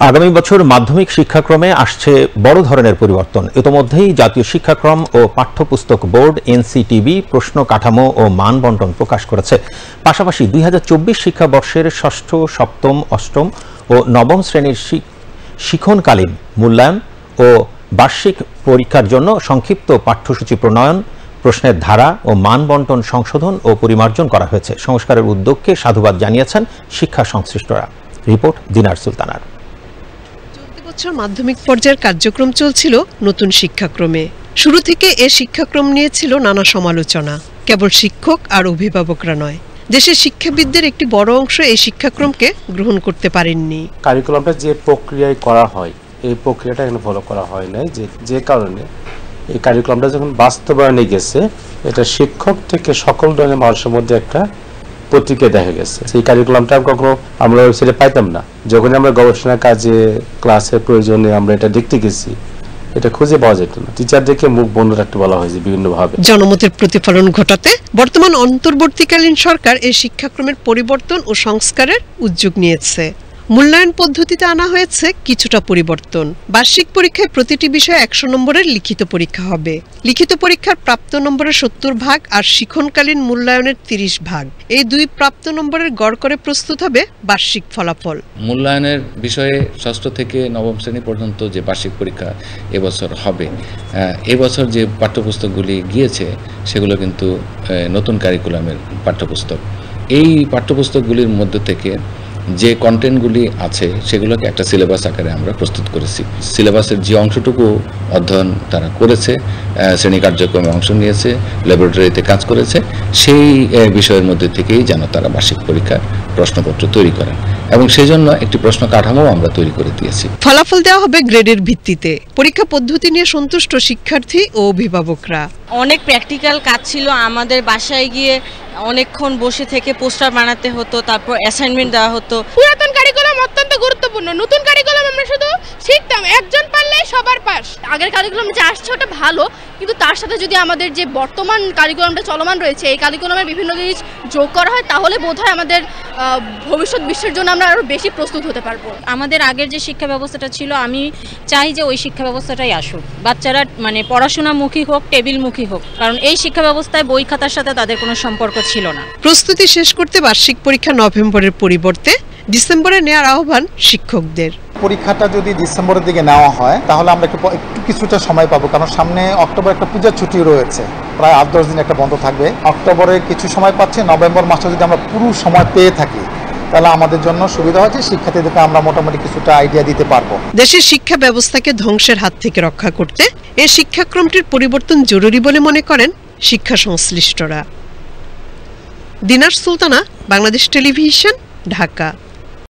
আগামী বছর মাধ্যমিক শিক্ষাক্রমে আসছে বড় ধরনের পরিবর্তন। ইতোমধ্যেই জাতীয় শিক্ষাক্রম ও পাঠ্যপুস্তক বোর্ড এনসিটিবি প্রশ্ন কাঠামো ও মান বণ্টন প্রকাশ করেছে। পাশাপাশি 2024 শিক্ষাবর্ষের ষষ্ঠ, সপ্তম, অষ্টম ও নবম শ্রেণীর শিক্ষণকালীন মূল্যায়ন ও বার্ষিক পরীক্ষার জন্য সংক্ষিপ্ত পাঠ্যসূচি প্রণয়ন, প্রশ্নের ধারা ও মান বণ্টন সংশোধন ও পরিমার্জন করা হয়েছে। সংস্কারের উদ্যোগকে সাধুবাদ জানিয়েছেন শিক্ষা সংশ্লিষ্টরা। রিপোর্ট দিনার সুলতানার। মাধ্যমিক পর্যায়ের কার্যক্রম চলছিল নতুন শিক্ষাক্রমে। শুরু থেকে এ শিক্ষাক্রম নিয়েছিল নানা সমালোচনা। কেবল শিক্ষক আর অভিভাবকরা নয়, দেশের শিক্ষাবিদদের একটি বড় অংশ এই শিক্ষাক্রমকে গ্রহণ করতে পারেননি। কারিকুলামটা যে প্রক্রিয়ায় করা হয়, এই প্রক্রিয়াটা এখানে ফলো করা হয় নাই, যে কারণে এই কারিকুলামটা যখন বাস্তবায়নে গেছে, এটা শিক্ষক থেকে সকল ধরনের মানুষের মধ্যে একটা প্রতিক্রিয়া দেখা গেছে। সেই কারিকুলামটা কখনো আমরা ওয়েবসাইটে পাইতাম না। যখন আমরা গবেষণা কাজে ক্লাসের প্রয়োজনে আমরা এটা দেখতে গেছি, এটা খুঁজে পাওয়া যেত না। টিচারদেরকে মুখ বন্ধ রাখতে বলা হয়েছে বিভিন্নভাবে। জনমতের প্রতিফলন ঘটাতে বর্তমান অন্তর্বর্তীকালীন সরকার এই শিক্ষাক্রমের পরিবর্তন ও সংস্কারের উদ্যোগ নিয়েছে। মূল্যায়ন পদ্ধতিতে আনা হয়েছে কিছুটা পরিবর্তন। বার্ষিক পরীক্ষায় প্রতিটি বিষয়ে 100 নম্বরের লিখিত পরীক্ষা হবে। লিখিত পরীক্ষার প্রাপ্ত নম্বরের 70 ভাগ আর শিক্ষণকালীন মূল্যায়নের 30 ভাগ। এই দুই প্রাপ্ত নম্বরের গড় করে প্রস্তুত হবে বার্ষিক ফলাফল। মূল্যায়নের বিষয়ে ষষ্ঠ থেকে নবম শ্রেণী পর্যন্ত যে বার্ষিক পরীক্ষা এবছর হবে, এবছর যে পাঠ্যপুস্তকগুলি গিয়েছে সেগুলো কিন্তু নতুন কারিকুলামের পাঠ্যপুস্তক। এই পাঠ্যপুস্তকগুলির মধ্যে থেকে যে কন্টেন্টগুলি আছে সেগুলোকে একটা সিলেবাস আকারে আমরা প্রস্তুত করেছি। সিলেবাসের যে অংশটুকু অধ্যয়ন তারা করেছে, শ্রেণী কার্যক্রমে অংশ নিয়েছে, ল্যাবরেটরিতে কাজ করেছে, সেই বিষয়ের মধ্যে থেকেই যেন তারা বার্ষিক পরীক্ষার প্রশ্নপত্র তৈরি করেন, এবং সেই জন্য একটি প্রশ্ন কাঠামো আমরা তৈরি করে দিয়েছি। ফলাফল দেওয়া হবে গ্রেডের ভিত্তিতে। পরীক্ষা পদ্ধতি নিয়ে সন্তুষ্ট শিক্ষার্থী ও অভিভাবকরা। অনেক প্র্যাকটিক্যাল কাজ ছিল, আমাদের বাসায় গিয়ে অনেকক্ষণ বসে থেকে পোস্টার বানাতে হতো, তারপর অ্যাসাইনমেন্ট দেওয়া হতো। পুরাতন কারিকুলাম অত্যন্ত গুরুত্বপূর্ণ, নতুন কারিকুলাম আমরা শুধু শিখতাম, একজন পারলে সবার পাস। আগের কারিকুলাম যে আসছে ওটা ভালো, কিন্তু তার সাথে যদি আমাদের যে বর্তমান কারিকুলামটা চলমান রয়েছে, এই কারিকুলামের বিভিন্ন জিনিস যোগ করা হয়, তাহলে বোধহয় আমাদের ভবিষ্যৎ বিশ্বের জন্য আমরা আরো বেশি প্রস্তুত হতে পারবো। আমাদের আগের যে শিক্ষা ব্যবস্থাটা ছিল, আমি চাই যে ওই শিক্ষা ব্যবস্থাটাই আসুক। বাচ্চারা মানে পড়াশোনামুখী হোক, টেবিলমুখী হোক, কারণ এই শিক্ষা ব্যবস্থায় বই খাতার সাথে তাদের কোনো সম্পর্ক ছিল না। প্রস্তুতি শেষ করতে বার্ষিক পরীক্ষা নভেম্বরের পরিবর্তে ডিসেম্বরে নেওয়ার আহ্বান শিক্ষকদের। পরীক্ষাটা যদি ডিসেম্বরের দিকে নেওয়া হয় তাহলে আমরা একটু কিছুটা সময় পাবো, কারণ সামনে অক্টোবর একটা পূজার ছুটি রয়েছে, প্রায় 8-10 দিন একটা বন্ধ থাকবে। অক্টোবরে কিছু সময় পাচ্ছি, নভেম্বর মাসে যদি আমরা পুরো সময় পেয়ে থাকি তাহলে আমাদের জন্য সুবিধা হচ্ছে, শিক্ষার্থীদেরকে আমরা মোটামুটি কিছুটা আইডিয়া দিতে পারবো। দেশের শিক্ষা ব্যবস্থাকে ধ্বংসের হাত থেকে রক্ষা করতে এই শিক্ষাক্রমটির পরিবর্তন জরুরি বলে মনে করেন শিক্ষা সংশ্লিষ্টরা। দিনার সুলতানা, বাংলাদেশ টেলিভিশন, ঢাকা।